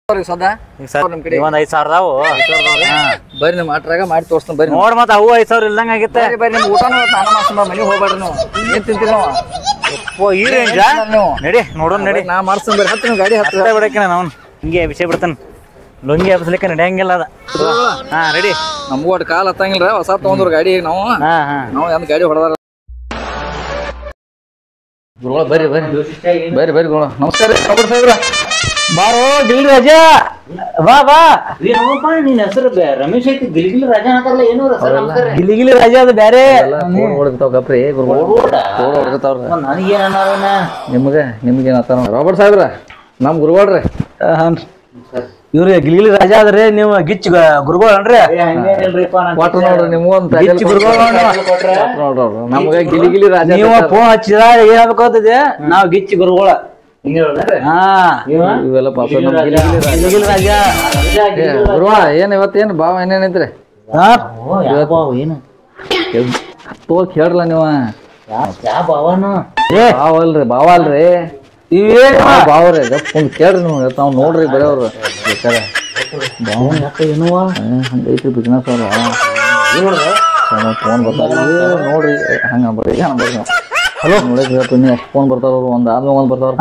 ಸದಾ ನಮ್ ಕಡೆ ಒಂದ್ 5,000 ಬರ್ರಿ ನಿಮ್ ಆಟ್ರಾಗ ಮಾಡಿ ತೋರಿಸ್ತಾನ ಬರ್ರಿ ನೋಡ್ ಮತ್ತ ಅವು 5,000 ಇಲ್ದಂಗ ಆಗಿತ್ತ ಬರ್ರಿ ನಿಮ್ ಊಟನೂ ನಾನು ಮಾಡ್ಸೋಣ ಮನೆಗೆ ಹೋಗ್ಬೇಡ್ರಿ ನೀವು ಏನ್ ತಿಂತೀರಿ ನಾವು ಈ ರೇಂಜ್ ನಡಿ ನೋಡೋಣ ನಡಿ ನಾ ಮಾಡ್ಸೋಣ ಬರ್ರಿ ಹತ್ತು ಗಾಡಿ ಹತ್ತ ಬಿಡಕ್ಕೆ ನಾವು ಹಿಂಗೆ ವಿಷಯ ಬಿಡ್ತಾನ ಲುಂಗಿ ಹಬ್ಬಸ್ಲಿಕ್ಕೆ ನಡೆಯಂಗಿಲ್ಲ ಅದ ಹಾ ರೆಡಿ ನಮಗೂ ಒಟ್ಟು ಕಾಲ್ ಹತ್ತಂಗಿಲ್ಲ ಹೊಸ ತಗೊಂಡ್ರು ಗಾಡಿ ನಾವು ನಾವು ಎಂತ ಗಾಡಿ ಹೊಡೆದಾರ ಬರ್ರಿ ಬರ್ರಿ ಬರ್ರಿ ಬರ್ರಿ ಗೋಳ ನಮಸ್ಕಾರ ಕಬಡ್ ಸಾಹೇಬ್ರ ಬಾರೋ ಗಿಲ್ ರಾಜ ಬಾ ಬಾ ನಿನ್ನ ಹೆಸರು ರಮೇಶ್ ಐತಿ ಗಿಲಿಗಿಲಿ ರಾಜ ಅಂತಾರಲ್ಲ ಏನು ಗಿಲಿಗಿಲಿ ರಾಜ ಅದು ಬೇರೆ ಹೊಡೆತಾವ ಗಪ್ರಿ ಹೊಡೆತಾವ್ರ ನನಗೇನ ನಿಮ್ಗೆ ಏನತ್ತಾರ ರಾಬರ್ಟ್ ಸಾಹೇಬ್ರ ನಮ್ ಗುರುಗಳ್ರಿ ಇವ್ರಿ ಗಿಲಿಗಿಲಿ ರಾಜ ಆದ್ರಿ ನೀವು ಗಿಚ್ಚ ಗುರುಗಳು ಅನ್ರಿ ವಾಟರ್ ನೋಡ್ರಿ ನಿಮ್ಗೊಂದು ಗಿಚ್ಚ ಗುರುಗಳು ನೋಡ್ರಿ ನಮ್ಗ ಗಿಲಿಗಿಲಿ ರಾಜ ನೀವು ಫೋನ್ ಹಚ್ಚಿದ ಏನ್ ಆಗ್ಬೇಕಾಗ್ತದೆ ನಾವ್ ಗಿಚ್ಚ ಗುರುಗಳ ಇವೆಲ್ಲ ಪಾಪ ಗಿಲಿಗಿಲಿ ರಾಜ ಗುರುವ ಏನ್ ಇವತ್ತೇನ್ ಭಾವ ಏನೇನೈತ್ರಿ ಏನು ತೋಲ್ ಕೇಳ್ರಲ್ಲ ನೀವ ಭಾವ ಅಲ್ರಿ ಭಾವ ಅಲ್ರಿ ಇವೇನ್ ಬಾವ್ರಿ ಒಂದ್ ಕೇಳ್ರಿ ನೀವು ತಾವ್ ನೋಡ್ರಿ ಬರೆಯವ್ರು ಬೇಕಾರೆ ಹಂಗೈತ್ರಿ ಬಿಸ್ನೆಸ್ ಅವ್ರ ಫೋನ್ ಬರ್ತಾರ ನೋಡ್ರಿ ಹಂಗ ಬರ್ರಿ ಹಲೋ ನೋಡಿದ್ರಿ ನೀವು ಎಷ್ಟು ಫೋನ್ ಬರ್ತಾರ ಒಂದ್ ಆದ್ಮೇಲೆ ಒಂದ್ ಬರ್ತಾರ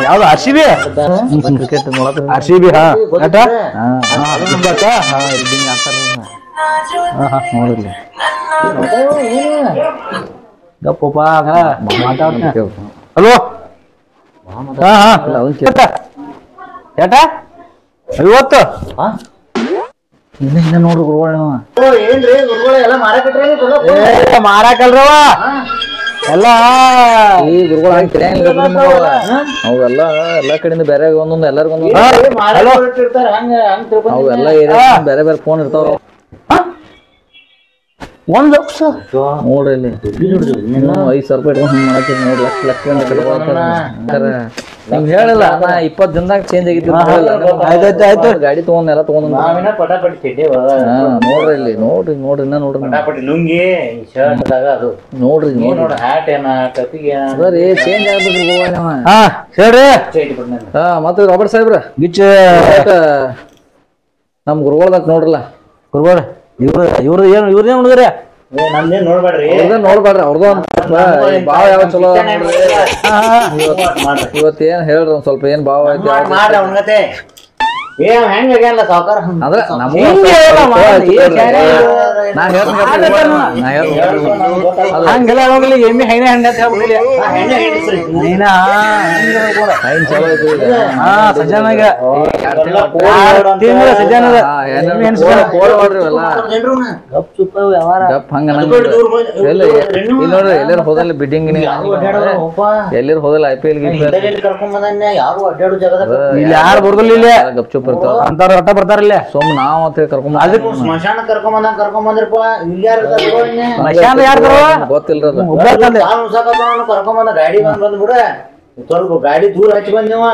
ಯಾವ್ದು RCB ಕ್ರಿಕೆಟ್ ನೋಡತ್ರಿ RCB ನೋಡಿರ್ಲಿ ಗಪ್ಪಪ್ಪ ಮಾತಾಡ್ತೀನಿ ಹಲೋ ಏಟ 50 ಇನ್ನ ನೋಡ್ರಿ ಗುರುಗಳು ಮಾರಾಕಲ್ರವ ಎಲ್ಲ ಅವೆಲ್ಲ ಎಲ್ಲಾ ಕಡೆಯಿಂದ ಬೇರೆ ಒಂದೊಂದು ಎಲ್ಲರಿಗೊಂದು ಅವೆಲ್ಲ ಬೇರೆ ಬೇರೆ ಫೋನ್ ಇರ್ತಾವ ಒಂದ್ ಲಕ್ಷ ನೋಡ್ರಿ ಇಲ್ಲಿ 5,000 ರೂಪಾಯಿ ಇಟ್ಕೊಂಡು ಹಿಂಗ್ ಮಾಡತ್ತೀರಿ ನೋಡ್ರಿ ಲಕ್ಷ ನಿಮ್ಗೆ ಹೇಳಿಲ್ಲ ನಾ 20 ದಿನದಾಗ ಚೇಂಜ್ ಆಗಿತ್ತು ಆಯ್ತು ಗಾಡಿ ತಗೊಂಡ್ ಎಲ್ಲ ತಗೊಂಡ್ ನೋಡ್ರಿ ಇಲ್ಲಿ ನೋಡ್ರಿ ಇನ್ನ ನೋಡ್ರಿ ಲುಂಗಿ ಶರ್ಟ್ ಅದು ನೋಡ್ರಿ ಹ್ಯಾಟ್ ಏನ ಟಪಿಗೆ ಅದ್ರಿ ಚೇಂಜ್ ಆಗ್ಬೇಕ್ರಿ ಹೇಳ್ರಿ ಮತ್ತೆ ರಾಬರ್ಟ್ ಸಾಹೇಬ್ರ ಗಿಚ್ಚ ನಮ್ ಗುರುಗಳದಾಗ ನೋಡ್ರಲ್ಲ ಗುರುಗಳು ಇವ್ರದೇನು ಹುಡುಗ್ರಿ ನಮ್ದೇನ್ ನೋಡ್ಬೇಡ್ರಿ ಅವ್ರದ್ದು ಭಾವ ಯಾವ ಚಲೋ ಇವತ್ತೇನ್ ಹೇಳ್ರಿ ಒಂದ್ ಸ್ವಲ್ಪ ಏನ್ ಭಾವ ಐತಿ ಹೆಂಗಲ್ಲ ಸಾವುಕಾರ ಅಂದ್ರೆ ಹಂಗೆಲ್ಲ ಹೋಗ್ಲಿ ಎಮ್ಮೆ ಹೆಣ್ಣೆ ಹಂಡ ಸಜ್ಜನಾಗ ನೋಡ್ರಿ ಎಲ್ಲಾರು ಹೋದಲ್ಲ ಬಿಡ್ಡಿಂಗ್ ಎಲ್ಲರೂ ಹೋದಲ್ಲ IPL ಯಾರು ಬರ್ದಲ್ಲ ಗಪ್ಚುಪ್ ಬರ್ತಾವ ಅಂತಾರ ಒಟ್ಟ ಬರ್ತಾರಲ್ಲ ಸೋಮ್ ನಾವ್ ಅಂತ ಕರ್ಕೊಂಡ್ ಅದಕ್ಕೆ ಸ್ಮಶಾನ ಕರ್ಕೊಂಬಂದ್ರಪ್ಪ ಸ್ಮಶಾನ ಯಾರು ಗೊತ್ತಿಲ್ರ ಕರ್ಕೊಂಬಂದ ಗಾಡಿ ಬಂದ್ಬಿಡ ಸ್ವಲ್ಪ ಗಾಡಿ ದೂರ ಹಚ್ಚಿ ಬಂದೇವ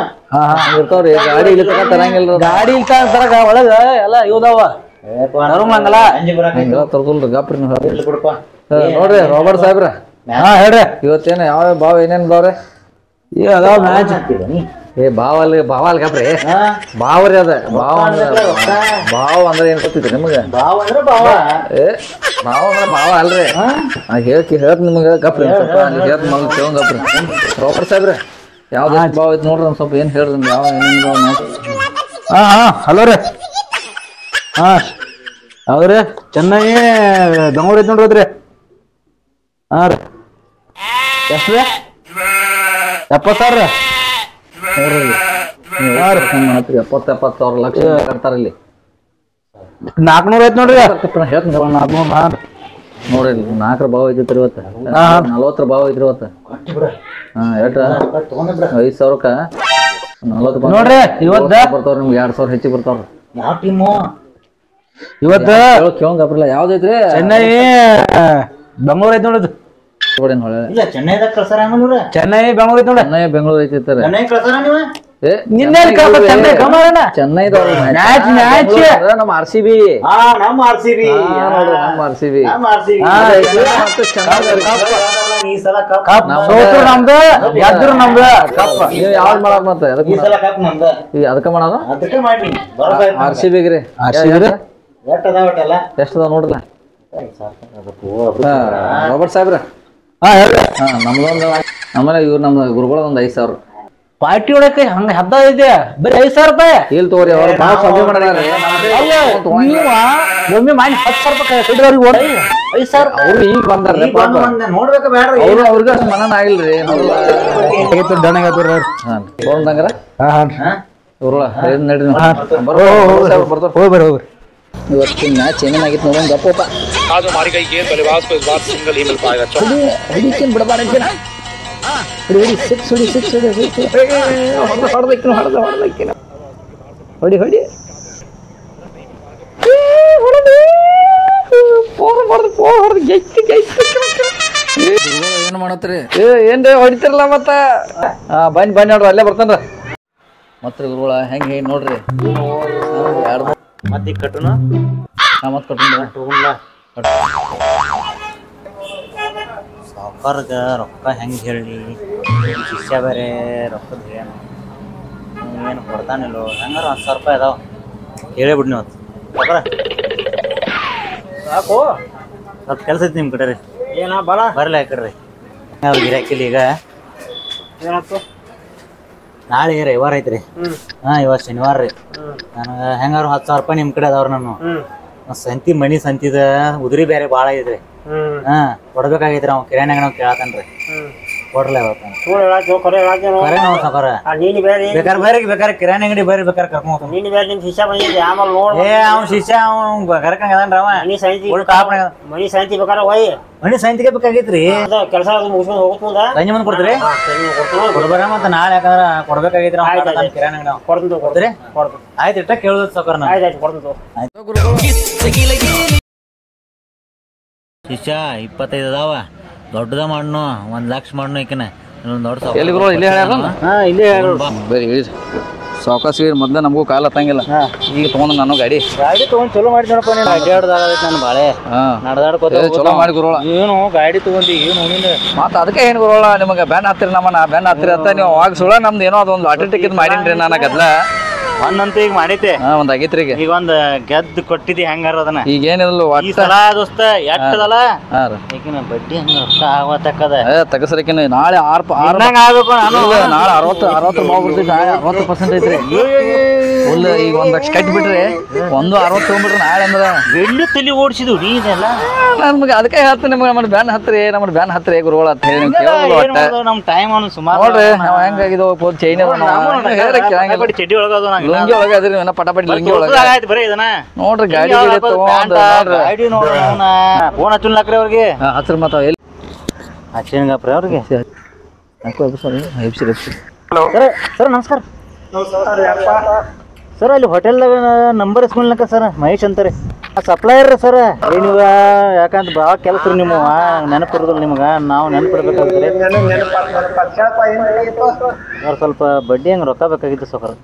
ಇರ್ತಾವ್ರಿ ಗಾಡಿ ಇಲ್ಲಿ ತಕ ತರಂಗಿಲ್ರ ಗಾಡಿ ಇಲ್ಲಿ ತರಕ ಒಳಗ ಎಲ್ಲ ಇವ್ದಾವ ತರಂಗಲ್ಲ ತರ್ದಲ್ರಿ ಗಾಪ್ರಿ ನೋಡ್ರಿ ರಾಬರ್ಟ್ ಸಾಹೇಬ್ರ ಹೇಳ್ರಿ ಇವತ್ತೇನ ಯಾವ ಭಾವ ಏನೇನ್ ಬಾವ್ರಿ ಅದಾವ ಮ್ಯಾಚ್ ಭಾವ ಅಲ್ ಗಾಪ್ರಿ ಭಾವ್ರಿ ಅದ ಭಾವ ಅಂದ್ರೆ ಏನ್ ಗೊತ್ತಿದ್ರಿ ನಿಮ್ಗ ಭಾವ ಅಂದ್ರೆ ಭಾವ ಭಾವ ಅಲ್ರಿ ಹೇಳ್ತ ನಿಮ್ಗ ಗಪ್ರಿ ಹೇಳ್ತ ಮಗ ಕೇಳೋನ್ ಗಪ್ರಿ ರಾಬರ್ಟ್ ಸಾಹೇಬ್ರ ಯಾವ್ದು ಭಾವ ಐತಿ ನೋಡ್ರಿ ಒಂದ್ ಸ್ವಲ್ಪ ಏನ್ ಹೇಳ್ರಿ ಯಾವ ಏನೇನ್ ಹಲೋ ರೀ ಹೌದ್ರಿ ಚೆನ್ನಾಗಿ ಬೆಂಗಳೂರು ಐತಿ ನೋಡ್ರಿ ರೀ ಎಷ್ಟು ರೀ 70,000 ನೋಡ್ರಿ 70,000 ಲಕ್ಷ ಕಟ್ತಾರ ಇಲ್ಲಿ 400 ಐತಿ ನೋಡ್ರಿ ಹೇಳ್ತೀನಿ 400 ನೋಡ್ರಿ 4 ಭಾವ ಐತಿ ಇವತ್ತ 40 ಭಾವ ಐತ್ರಿ ಇವತ್ತ ಎಷ್ಟ 5,000ಕ್ಕ 40 ನೋಡ್ರಿ ಇವತ್ತ ಬರ್ತಾವ್ರಿ ನಿಮ್ಗೆ 2,000 ಹೆಚ್ಚಿಗೆ ಬರ್ತಾವ್ರಿ ಯಾವ ಟೀಮು ಇವತ್ತ ಕೇಳಂಗಪ್ರಲ್ಲ ಯಾವ್ದೈತ್ರಿ ಚೆನ್ನೈ ಬೆಂಗಳೂರು ಐತಿ ನೋಡಿದ್ ಚೆನ್ನೈ ಚೆನ್ನೈ ಬೆಂಗಳೂರು ಐತಿ ನೋಡ್ರಿ ಚೆನ್ನೈ ಬೆಂಗಳೂರು ಐತಿ ಚೆನ್ನೈ ಕಳ್ಸಾರ ನೀವು ನಿನ್ನೆ ಚೆನ್ನೈ ಕಮಾರಣ ಚೆನ್ನೈದವ್ರು ಮ್ಯಾಚ್ ನಮ್ಮ RCB ನಮ್ಮ RCB ನಮ್ಮ RCB ಈ ಸಲ ಕಪ್ ಸೋತ್ರು ನಮ್ದು ಗೆದ್ರು ನಮ್ದು ಕಪ್ ನೀವು ಯಾವ್ದು ಮಾಡಕ್ ಮತ್ತೆ ಈ ಸಲ ಕಪ್ ನಮ್ದು ಅದಕ್ಕೆ ಮಾಡೋದು ಅದಕ್ಕೆ ಮಾಡಿ RCB ಗ್ರಿ ಎಷ್ಟು ಅದಾವ ನೋಡ್ರಲ್ಲ ರಾಬರ್ಟ್ ಸಾಹೇಬ್ರ ನಮ್ದೊಂದು ಆಮೇಲೆ ಇವ್ರು ನಮ್ಮ ಗುರುಗಳದೊಂದು 5,000 ಪಾರ್ಟಿ ಒಳಗೆ ಹಂಗ ಹದ್ದ ಇದೆ ಬರೀ 5,000 ರೂಪಾಯಿ ಇಲ್ಲಿ ತಗೋರಿ ಅವ್ರು ಭಾಳ ಸಭೆ ಮಾಡಿದಾರೆ ಒಮ್ಮೆ ಮಾಡಿ 10,000 ರೂಪಾಯಿ ಕಡಿದವ್ರಿಗೆ ಓಡಿ 5,000 ಅವ್ರು ಈಗ ಬಂದಾರ್ರಿ ನೋಡ್ಬೇಕು ಬೇಡ್ರಿ ಅವ್ರಿಗೆ ಅಷ್ಟು ಮನನ ಆಗಿಲ್ರಿ ಬೋರ್ದಂಗ್ರ ಇವ್ರಲ್ಲ ನಡ್ರಿ ಹೋಗ್ಬರ್ರಿ ಇವತ್ತು ಮ್ಯಾಚ್ ಏನೇನಾಗಿತ್ತು ನೋಡೋಣ ಗಪ್ಪಪ್ಪ ಹೊಡಿಕೇನು ಬಿಡಬಾರ್ದು ಹೊಡಿ ಸಿಕ್ಸ್ ಹೊಡಿ ಹೊಡಿ ಏನು ಮಾಡತ್ರಿ ಏನ್ರಿ ಹೊಡಿತಿರಲ್ಲ ಮತ್ತ ಬನ್ನಿ ನೋಡ್ರಿ ಅಲ್ಲೇ ಬರ್ತಾನ ಮತ್ತ ಗುರುಗಳ ಹೆಂಗೆ ನೋಡ್ರಿ ಮತ್ತೆ ಕಟ್ಟುನ ಮತ್ತೆ ಕಟ್ಟುನ ಸಾವುಕಾರ್ಗ ರೊಕ್ಕ ಹೆಂಗೆ ಹೇಳಿ ಶಿಷ್ಯ ಬೇರೆ ರೊಕ್ಕದ ಏನು ಕೊಡ್ತಾನಿಲ್ಲೋ ಹೆಂಗಾರ 10,000 ರೂಪಾಯಿ ಅದಾವ ಹೇಳೇ ಬಿಡ್ನಿ ಅವತ್ತು ಸಾಕು ಸ್ವಲ್ಪ ಕೆಲಸ ಐತಿ ನಿಮ್ಮ ಕಡೆ ರೀ ಏನ ಬರಲ್ಲ ಯಾಕಡ್ರಿ ಅವ್ರು ಗಿರಾಕಿಲ್ಲ ಈಗ ಏನಾಯ್ತು ನಾಳೆ ರವಿವಾರ ಐತ್ರಿ ಇವತ್ತು ಶನಿವಾರ ರೀ ನನಗೆ ಹೆಂಗಾರು 10,000 ರೂಪಾಯಿ ನಿಮ್ಮ ಕಡೆ ಅದಾವ್ರಿ ನಾನು ಸಂತಿ ಮನಿ ಸಂತಿದ ಉದುರಿ ಬೇರೆ ಭಾಳ ಐತ್ರಿ ಕೊಡ್ಬೇಕಾಗೈತ್ರಿ ಅವ್ ಕಿರಾಣಿಯಾಗ ನಾವು ಕೇಳತಾನ್ರಿ ಕೊಡ್ಲ ಬೇಕಾರೆ ಕಿರಾಣಿ ಅಂಗಡಿ ಬರ್ರಿ ಬೇಕಾರೆ ಕರ್ಕೊಂಡ್ ಅವ್ನ ಶಿಷ್ಯ ಕರ್ಕಂಗದನ್ರಿ ಅವ ಮನಿ ಸಾಯಂತಿ ಬೇಕಾರೆ ಮನಿ ಸಾಯಂತಿಗೆ ಬೇಕಾಗೈತ್ರಿ ಕೆಲಸ ಸಂಜೆ ಮುಂದೆ ಕೊಡ್ತೀರಿ ಕೊಡ್ಬೇಕ ಮತ್ತ ನಾಳೆ ಯಾಕಂದ್ರ ಕೊಡ್ಬೇಕಾಗೈತ್ರಿ ಕಿರಾಣಿ ಅಂಗಡಿ ಕೊಡ್ತೀರಿ ಆಯ್ತು ಇಟ್ಟ ಕೇಳುದು ಸಾವ್ಕಾರ ಶಿಷ್ಯ 25 ಅದಾವ ದೊಡ್ಡದ ಮಾಡ್ನು 1,00,000 ಮಾಡ್ನು ಈಕಿನ ದೊಡ್ಡ ಸಾವಕಾಶ ಮೊದ್ಲ ನಮಗೂ ಕಾಲ ಹತ್ತಂಗಿಲ್ಲ ಈಗ ತಗೊಂಡ್ ನಾನು ಗಾಡಿ ತಗೊಂಡ್ ಚಲೋ ಮಾಡಿ ನೋಡಪ್ಪ ನೀನು ಅಡ್ಡಾಡ್ದಾಗೈತಿ ನಾನು ಬಾಳೆ ನಡ್ದಾಡ್ಕೋತ ಚಲೋ ಮಾಡಿ ಗುರುಳ ಏನು ಗಾಡಿ ತಗೊಂಡಿ ಏನು ಮತ್ತ ಅದಕ್ಕೆ ಏನ್ ಗುರುಳ ನಿಮಗೆ ಬ್ಯಾನ್ ಹತ್ತಿರ ನಮ್ಮ ಬ್ಯಾನ್ ಹತ್ತಿರ ಅಂತ ನೀವು ಅವಾಗ ಸುಳ ನಮ್ದು ಏನೋ ಅದೊಂದು ಲಾಟ್ರಿ ಟಿಕೆಟ್ ಮಾಡೀನ್ರಿ ನಾನು ಗದ್ಲ ಒಂದಂತ ಈಗ ಮಾಡೈತೆ ಒಂದ್ ಆಗೈತ್ರಿ ಈಗ ಒಂದ್ ಗೆದ್ದು ಕೊಟ್ಟಿದ್ದಿ ಹೆಂಗಾರ ಅದನ್ನ ಈಗ ಏನಿಲ್ಲ ಈ ಸಲ ದೋಸ್ತ ಎಟ್ಟದಲ್ಲ ಈಗಿನ ಬಡ್ಡಿ ಹಂಗ ರೊಕ್ಕ ಆಗತಕ್ಕದ ತಗಸರಿಕಿನ ನಾಳೆ ಆಗ್ಬೇಕು ನಾನು ನಾಳೆ 60 ಮಾಡ್ಬಿಡ್ತೀವಿ ನಾಳೆ 60% ಐತ್ರಿ ಫುಲ್ ಈಗ 1,00,000 ಕಟ್ಟಿ ಬಿಟ್ರಿ ಒಂದು 60 ತಗೊಂಡ್ಬಿಟ್ರಿ ನಾಳೆ ಅಂದ್ರ ಬೆಳ್ಳಿ ತಲಿ ಓಡಿಸಿದ್ವು ನೀ ಇದೆಲ್ಲ ನಮ್ಗೆ ಅದಕ್ಕೆ ಹೇಳ್ತೀನಿ ನಿಮ್ಗೆ ನಮ್ಮ ಬ್ಯಾನ್ ಹತ್ರಿ ನಮ್ಮ ಬ್ಯಾನ್ ಹತ್ರಿ ಗುರುಗಳ ಅಂತ ಹೇಳಿ ನಮ್ ಟೈಮ್ ಅನ್ನು ಸುಮಾರು ನೋಡ್ರಿ ನಾವ್ ಹೆಂಗಾಗಿದ್ದು ಚೈನ್ ಚಡ್ಡಿ ಒಳಗದ ಲುಂಗಿ ಒಳಗ ಅದ್ರಿ ಪಟಾಪಟಿ ಲುಂಗಿ ಒಳಗ ಬರೀ ಇದನ್ನ ನೋಡ್ರಿ ಗಾಡಿ ಗಾಡಿ ನೋಡ್ರಿ ಫೋನ್ ಹಚ್ಚುನ್ಲಾಕ್ರಿ ಅವ್ರಿಗೆ ಹಚ್ರ ಮತ್ತ ಎಲ್ಲಿ ಹಚ್ಚಿನಗಪ್ರಿ ಅವ್ರಿಗೆ ಸರ್ ನಮಸ್ಕಾರ ಸರ್ ಅಲ್ಲಿ ಹೋಟೆಲ್ದಾಗ ನಂಬರ್ ಇಸ್ಕೊಳ್ಲಕ್ಕ ಸರ್ ಮಹೇಶ್ ಅಂತಾರೆ ಸಪ್ಲೈಯರ್ ಸರ್ ನೀವು ಯಾಕಂತ ಭಾಳ ಕೆಲಸ ರೀ ನಿಮ್ಮ ನೆನಪಿರೋದಿಲ್ಲ ನಿಮ್ಗೆ ನಾವು ನೆನಪಿರ್ಬೇಕಾಗ್ತದೆ ಸರ್ ಸ್ವಲ್ಪ ಬಡ್ಡಿ ಹಂಗೆ ರೊಕ್ಕ ಬೇಕಾಗಿತ್ತು ಸರ್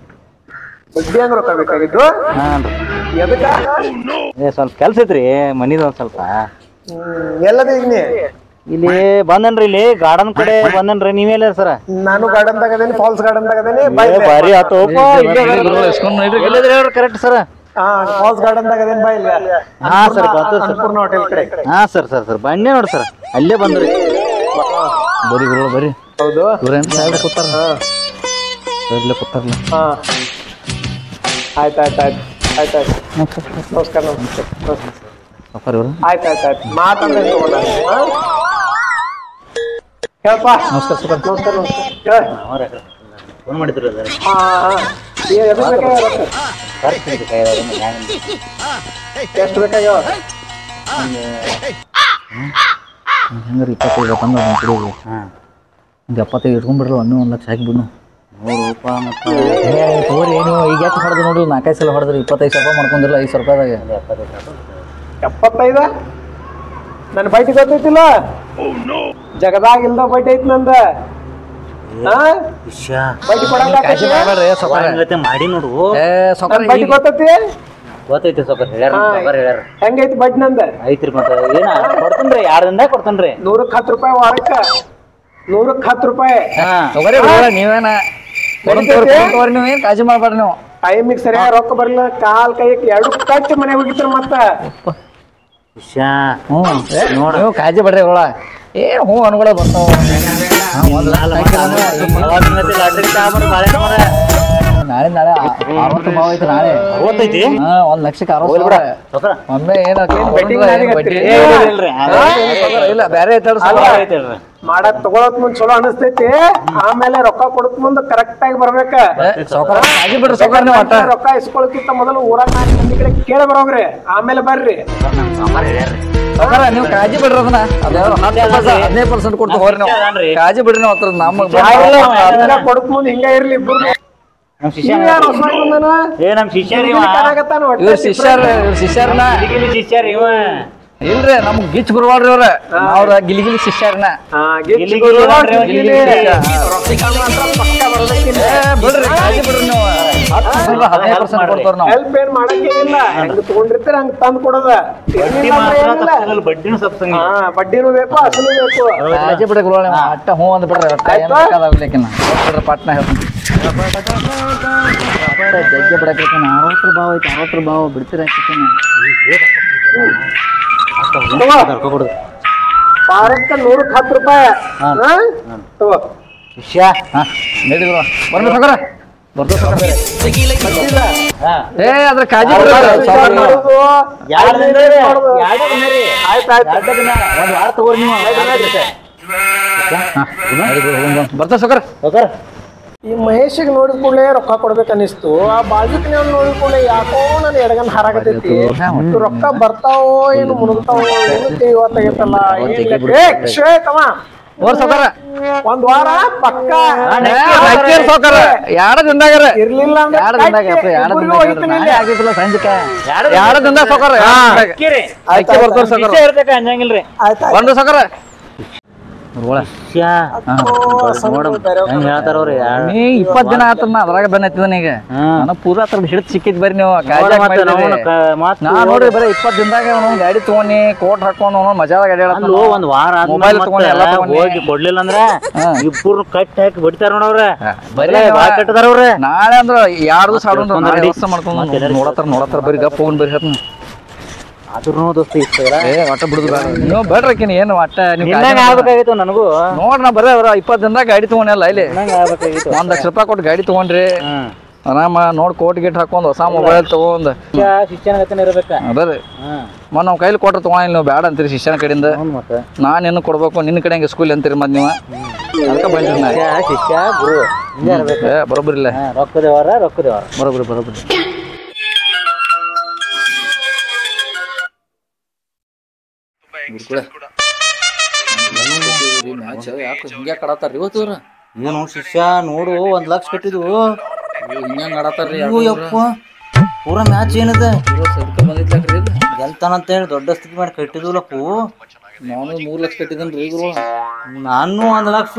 ಬಡ್ಡಿ ಹಂಗ ರೊಕ್ಕ ಬೇಕಾಗಿದ್ದು ಹಾಂ ರೀ ಸ್ವಲ್ಪ ಕೆಲಸ ಐತ್ರಿ ಮನಿದ ಒಂದು ಸ್ವಲ್ಪ ಎಲ್ಲದ ಈಗ ನೀ ಇಲ್ಲಿ ಬಂದನ್ರಿ ಇಲ್ಲಿ ಗಾರ್ಡನ್ ಕಡೆ ಬಂದನ್ರಿ ನೀವೆಲ್ಲ ಸರ ನಾನು ಗಾರ್ಡನ್ ತಗದೇನಿ ಫಾಲ್ಸ್ ಗಾರ್ಡನ್ ತಗದೇನಿ ಬಾರಿ ಆತು ಕರೆಕ್ಟ್ ಸರ್ ಫಾಲ್ಸ್ ಗಾರ್ಡನ್ ತಗದೇನಿ ಬಾ ಇಲ್ಲ ಹಾ ಸರ್ ಅನ್ನಪೂರ್ಣ ಹೋಟೆಲ್ ಕಡೆ ಹಾ ಸರ್ ಬನ್ನಿ ನೋಡಿ ಸರ್ ಅಲ್ಲೇ ಬಂದ್ರಿ ಬರೀ ಗುರುಗಳು ಬರೀ ಹೌದು ಇವ್ರೇನು ಸಾಹೇಬ್ರ ಕೂತಾರ ಇಲ್ಲೇ ಕೂತಾರಲ್ಲ ಆಯ್ತು ನಮಸ್ಕಾರ ಸಫರ್ ಇವರು ಆಯ್ತು ಮಾತಾಡ್ದೆ ಹೇಳಪ್ಪ ನಮಸ್ಕಾರ ಫೋನ್ ಮಾಡಿದ್ರು ಎಷ್ಟು ಬೇಕಾಗ್ಯಾವ ಹೆಂಗಾರ 25 ಬಂದ ಕುಡಿಯೋದು ಒಂದು 75 ಇಟ್ಕೊಂಡ್ಬಿಡ್ರಿ ಒಮ್ಮೆ 1,00,000 ಹಾಕಿಬಿಡ್ನು ತಗೋರಿ ಏನು ಈಗ ಎಷ್ಟು ಹೊಡೆದು ನೋಡಿ 4-5 ಸಲ ಹೊಡೆದ್ರಿ 25,000 ರೂಪಾಯಿ ಮಾಡ್ಕೊಂಡಿರಲ್ಲ 5,000 ರೂಪಾಯಿದಾಗ 75 ನನ್ನ ಬೈಟಿ ಗೊತ್ತೈತಿಲ್ಲ ಜಗದಾಗ ಇಲ್ದ ಬೈಟ್ ಐತಿ ನಂದ ಶಿಷ್ಯ ಬಡ್ಡಿ ಕೊಡಂಗ ಕಾಳಜಿ ಮಾಡ್ಬೇಡ್ರಿ ಸೌಕರ. ಹಂಗತೆ ಮಾಡಿ ನೋಡು. ಬಡ್ಡಿ ಗೊತ್ತೈತಿ ಗೊತ್ತೈತಿ ಸೌಕರ್ ಹೇಳ್ಯಾರ. ಹೆಂಗೈತಿ ಬಡ್ಡಿ ನಂದ ಐತ್ರಿ ಮತ್ತ ಏನ ಕೊಡ್ತೇನ್ರಿ 2 ದಿನದಾಗ ಕೊಡ್ತೇನ್ರಿ. 100ಕ್ಕೆ 10 ರೂಪಾಯಿ ವಾರಕ್ಕ 100ಕ್ಕೆ 10 ರೂಪಾಯಿ. ಸೌಕರ್ಯ ನೀವೇನ ನೀವೇನ್ ಕಾಳಜಿ ಮಾಡ್ಬೇಡ್ರಿ ನೀವು. ಟೈಮಿಗೆ ಸರಿಯಾಗಿ ರೊಕ್ಕ ಬರ್ಲಿಲ್ಲ ಕಾಲ್ ಕೈ 2 ಕಟ್ಟಿ ಮನೆ ಹೋಗಿದ್ರು ಮತ್ತ ಶಿಷ್ಯ ನೋಡ ನೀವು ಕಾಳಜಿ ಬಿಡ್ರಿ ಒಳ ಏನ್ ಹೂ ಅನ್ಗಳ ಬರ್ತಾವ. ನಾಳೆ 60 ಭಾವ ಐತಿ ನಾಳೆ. 60 ಐತಿ? 1 ಲಕ್ಷಕ್ಕೆ 60 ಒಮ್ಮೆ ಏನ ಇಲ್ಲ ಬೇರೆ ಮಾಡಕ್ ತಗೊಳಕ್ ಮುಂದ್ ಚಲೋ ಅನಿಸ್ತೈತಿ. ಆಮೇಲೆ ರೊಕ್ಕ ಕೊಡಕ್ ಮುಂದ್ ಕರೆಕ್ಟ್ ಆಗಿ ಬರ್ಬೇಕ. ರೊಕ್ಕ ಇಸ್ಕೊಳಕ್ಕಿಂತ ಮೊದಲು ಊರಾಗ 4 ಮಂದಿ ಕಡೆ ಕೇಳಿ ಬರೋಗ್ರಿ, ಆಮೇಲೆ ಬರ್ರಿ. ನೀವು ಕಾಳಜಿ ಬಿಡ್ರಿ ಅದನ್ನ 15% ಕೊಡ್ತು ಹೋರಿ ನಾವು. ಕಾಳಜಿ ಬಿಡ್ರಿ ನಾವು ಹತ್ರ ನಮಗ್ ಕೊಡಕ್ ಮುಂದ್ ಹಿಂಗ ಇರ್ಲಿ ಇಬ್ಬರು. ನಮ್ ಶಿಷ್ಯ ನಮ್ ಶಿಷ್ಯರ್ನ ಶಿಷ್ಯರ್ ಇವ ಇಲ್ರಿ ನಮ್ಗ್ ಗಿಚ್ ಗುರುವಾಡ್ರಿ ಅವ್ರ ಗಿಲಿಗಿಲಿ ಶಿಷ್ಯರ್ನ ಬಿಡ್ರಿ ಕಾಳಜಿ ಬಿಡ್ರಿ ನೀವು. 15% ಕೊಡ್ತಾರ ನಾವು. ಹೆಲ್ಪ್ ಏನ್ ಮಾಡಂಗಿಲ್ಲ, ಹೆಂಗ್ ತಗೊಂಡಿರ್ತೀರ ಹಂಗ ತಂದ್ ಕೊಡೋದ. ಬಡ್ಡಿನೂ ಸಪ್ಸಂಗ ಬಡ್ಡಿನೂ ಬೇಕು ಅಸಲು ಬೇಕು. ಕಾಳಜಿ ಬಿಡ್ರಿ ಗುರುವಾಳ ಅಟ್ಟ ಹೂ ಅಂದ್ ಬಿಡ್ರಿ ಬಿಡ್ರಿ ಪಟ್ನ ಹೇಳ್ತೀನಿ ಜಗ್ಗೆ ಬಿಡಕೈತಿ. 60 ಭಾವ ಐತಿ 60 ಭಾವ ಬಿಡ್ತೀರ ವಾರಕ್ಕೆ 100ಕ್ಕೆ 10 ರೂಪಾಯಿ. ಶಿಷ್ಯ ನಡಿ ಗುರು ಬರ್ರಿ ಸೌಕರ ಏ ಅದ್ರ ಕಾಳಜಿ ಬರ್ತಾ ಸೌಕರ. ಈ ಮಹೇಶಿಗೆ ನೋಡಿದ ಕೂಡಲೇ ರೊಕ್ಕ ಕೊಡ್ಬೇಕು ಅನಿಸ್ತು. ಆ ಬಾಜುಕ್ನ ನೋಡಿದ ಕೂಡಲೇ ಯಾಕೋ ನನ್ನ ಎಡಗನ್ ಹಾರಾಗತೈತಿ. ರೊಕ್ಕ ಬರ್ತಾವೋ ಏನು ಮುನುಗ್ತಾವೋ ಏನು ಇವತ್ತಾಗೈತಲ್ಲ. ಒಂದ್ ವಾರ ಪಕ್ಕ ಸೌಕರ 2 ದಿನದಾಗ ಇರ್ಲಿಲ್ಲ ಅಂಜಂಗಿಲ್ರಿ ಒಂದು ಸೌಕರ ಹೆಂಗ್ ಹೇಳ್ತಾರವ್ರಿ. ನೀ 20 ದಿನ ಆತ ಅದ್ರಾಗ ಬಂದ ಈಗ ನಾನು ಪೂರಾ ಹಿಡಿದು ಸಿಕ್ಕಿದ್ ಬರ್ರಿ ನೀವು. ನಾ ನೋಡ್ರಿ ಬರೀ 20 ದಿನದಾಗ ಗಾಡಿ ತಗೊಂಡಿ ಕೋಟ್ ಹಾಕೊಂಡು ಮಜಾದ ಗಾಡಿ ಒಂದ್ ವಾರ ಮೊಬೈಲ್ ಹೋಗಿ ಕೊಡ್ಲಿಲ್ಲ ಅಂದ್ರ ಇಬ್ಬರು ಕಟ್ಟಿ ಹಾಕಿ ಬಿಡ್ತಾರ ನೋಡವ್ರ. ಕಟ್ಟದಾರ ಅವ್ರ ನಾಳೆ ಅಂದ್ರ 2 ದಿವಸ ಆಡೋಣ ಮಾಡ್ಕೊಂಡು ನೋಡತ್ತಾರ ಬರೀ ಗಪ್ಪ ಹೋಗ್ ಬರ್ರಿ ಹೇಳ್ತೀನಿ. ಆದ್ರೂ ದೋಸ್ತ ಒಟ್ಟ ಬಿಡುದು ನೀವು ಬೇಡ್ರಕಿನ ಏನು ಒಟ್ಟ ಆಗ್ಬೇಕಾಗಿತ್ತು ನನಗೂ. ನೋಡ್ ನಾ ಬರೀ 20 ದಿನದಾಗ ಗಾಡಿ ತಗೊಂಡಲ್ಲ ಇಲ್ಲಿ 1 ಲಕ್ಷ ರೂಪಾಯಿ ಕೊಟ್ಟು ಗಾಡಿ ತಗೊಂಡ್ರಿ ಆರಾಮ ನೋಡ್ ಕೋಟ್ ಗೇಟ್ ಹಾಕೊಂಡ್ ಹೊಸ ಮೊಬೈಲ್ ತಗೊಂಡ್ ಶಿಕ್ಷಣ ಇರ್ಬೇಕ. ಅದರಿ ನಾವ್ ಕೈಲಿ ಕೊಟ್ರ ತಗೊಂಡಿಲ್ಲ ನೀವು ಬೇಡ ಅಂತೀರಿ ಶಿಕ್ಷಣ ಕಡೆಯಿಂದ. ನಾನ್ ಏನು ಕೊಡ್ಬೇಕು ನಿನ್ನ ಕಡೆ ಹಂಗೆ ಸ್ಕೂಲ್ ಅಂತೀರಿ ಮತ್ ನೀವು ಅದಕ್ಕೆ ಬಂದಿರಿ ನಾ ಶಿಷ್ಯ ಗುರು ಬರೋಬ್ಬರಿಲ್ಲ ರೊಕ್ಕದೇವರ ಬರೋಬ್ಬರಿ. ಹಿಂಗ್ಯಾ ಕಡತಾರ್ರಿ ಇವತ್ತು ಏನು ಶಿಷ್ಯ ನೋಡು 1 ಲಕ್ಷ ಕಟ್ಟಿದ್ವು ಹಿಂಗ ಆಡತಾರ್ರಿ. ಪೂರಾ ಮ್ಯಾಚ್ ಏನದ ಬಂದಿದ್ರಿ ಗೆಲ್ತಾನಂತ ಹೇಳಿ ದೊಡ್ಡ ಸ್ಥಿತಿ ಮಾಡಿ ಕಟ್ಟಿದ್ವಲ್ಲಪ್ಪು. ನಾನು 3 ಲಕ್ಷ ಕಟ್ಟಿದನ್ರಿ ಗುರು. ನಾನು 1 ಲಕ್ಷ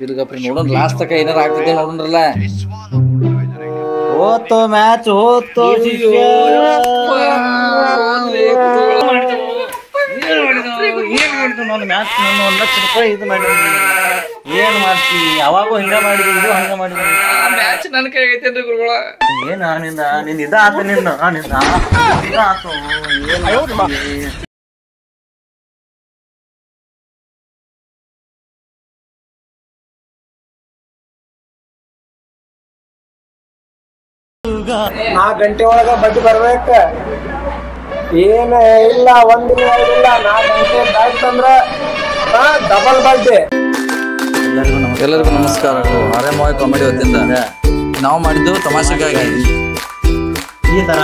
ಇರ್ಗಪ್ರಿ ನೋಡೋಣ ಲಾಸ್ಟ್ ತಕ ಏನಾರ ಆಗ್ತೈತೆ ನೋಡೋಣ್ರಲ್ಲ. ಹೋತು ಮ್ಯಾಚ್ ಹೋತು ಶಿಷ್ಯ. ಮ್ಯಾಚ್ 1 ಲಕ್ಷ ರೂಪಾಯಿ ಇದು ಮಾಡಿ ಏನ್ ಮಾಡ್ತಿ? ಯಾವಾಗೂ ಹಿಂಗ ಮಾಡಿದ್ವಿ ಇದು ಹಂಗ ಮಾಡಿದ್ವಿ. ಮ್ಯಾಚ್ ನನ್ನ ಕೈ ಆಗೈತೇನ್ರಿ ಗುರುಗಳ. ಏನ ನಿಂದ ಇದಾತ ನಿಂದ ಇದಾತು ಏನ್ ನಾ ಗಂಟೆ ಒಳಗ ಬಡ್ಡಿ ಬರ್ಬೇಕ. ಏನ ಇಲ್ಲ 1 ದಿನ ಇಲ್ಲ 4 ಗಂಟೆ ದಾಯ್ತಂದ್ರ ಡಬಲ್ ಬಡ್ಡಿ. ಎಲ್ಲರಿಗೂ ನಮಸ್ಕಾರ. ಆರ್ಎಂಒಯ್ ಕಾಮಿಡಿ ವತಿಯಿಂದ ನಾವು ಮಾಡಿದ್ದು ತಮಾಷೆಗಾಗಿ. ಈ ತರ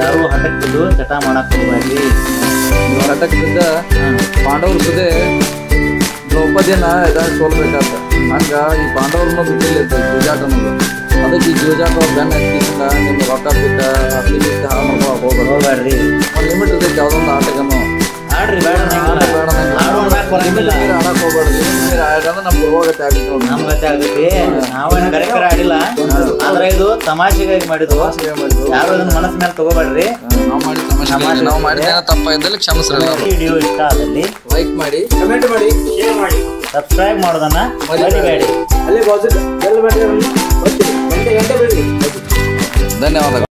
ಯಾರು ಹಠಕ್ ಬಿದ್ದು ಚಟ ಮಾಡಕ್ ಹೋಗ್ಬೇಡ್ರಿ. ಹಠಕ್ ಬಿದ್ದ ಪಾಂಡವ್ರ ಸುದೆ ದ್ರೌಪದಿನ ಸೋಲ್ಬೇಕಾದ ಹಂಗ ಈ ಪಾಂಡವ್ರನ್ನ ಬಿಟ್ಟಿಲ್ಲ ಜೂಜಾಟ ಅನ್ನೋದು. ಅದಕ್ಕೆ ಈ ಜೂಜಾಟ ಅವ್ರ ಬೆನ್ನ ಹತ್ತಿಸಿಂದ ನಿಮ್ಮ ರೊಕ್ಕ ಬಿಟ್ಟ ಅತಿ ಬಿಟ್ಟು ಹಾಳು ಮಾಡ್ಕೊಳಕ್ ಹೋಗ್ಬೇಡ್ರಿ. ಒಂದು ಲಿಮಿಟ್ ಇರ್ತೈತಿ ಯಾವ್ದೊಂದು ಆಟಗನ್ನು ಬ್ಯಾಡ್ರಿ ಬೇಡ ಆಡಕ್ ಹೋಗ್ಬೇಡ್ರಿ ನಮ್ಗೆ ಹೋಗತ್ತೆ ಆಗ್ತದೆ ನಮ್ ಗತಿ ಆಗ್ತೈತಿ ನಾವೇನು ಕರೆಕ್ಟರ್ ಆಡಿಲ್ಲ ಆದ್ರೆ ಇದು ತಮಾಷೆಗಾಗಿ ಮಾಡಿದ್ವು ಯಾರು ಅದನ್ನ ಮನಸ್ಸ ಮೇಲೆ ತಗೋಬೇಡ್ರಿ ನಾವು ಮಾಡಿದ ತಪ್ಪ ಇದ್ದಲ್ಲಿ ಕ್ಷಮಿಸ್ರಿ ವಿಡಿಯೋ ಇಷ್ಟ ಆದಲ್ಲಿ ಲೈಕ್ ಮಾಡಿ ಕಮೆಂಟ್ ಮಾಡಿ ಶೇರ್ ಮಾಡಿ ಸಬ್ಸ್ಕ್ರೈಬ್ ಮಾಡೋದನ್ನ ಮರಿಬೇಡಿ ಅಲ್ಲೇ ಬಾಜು ಬೆಲ್ ಬಟನ್ ಒತ್ತಿ ಗಂಟೆ ಬಿಡ್ರಿ ಧನ್ಯವಾದಗಳು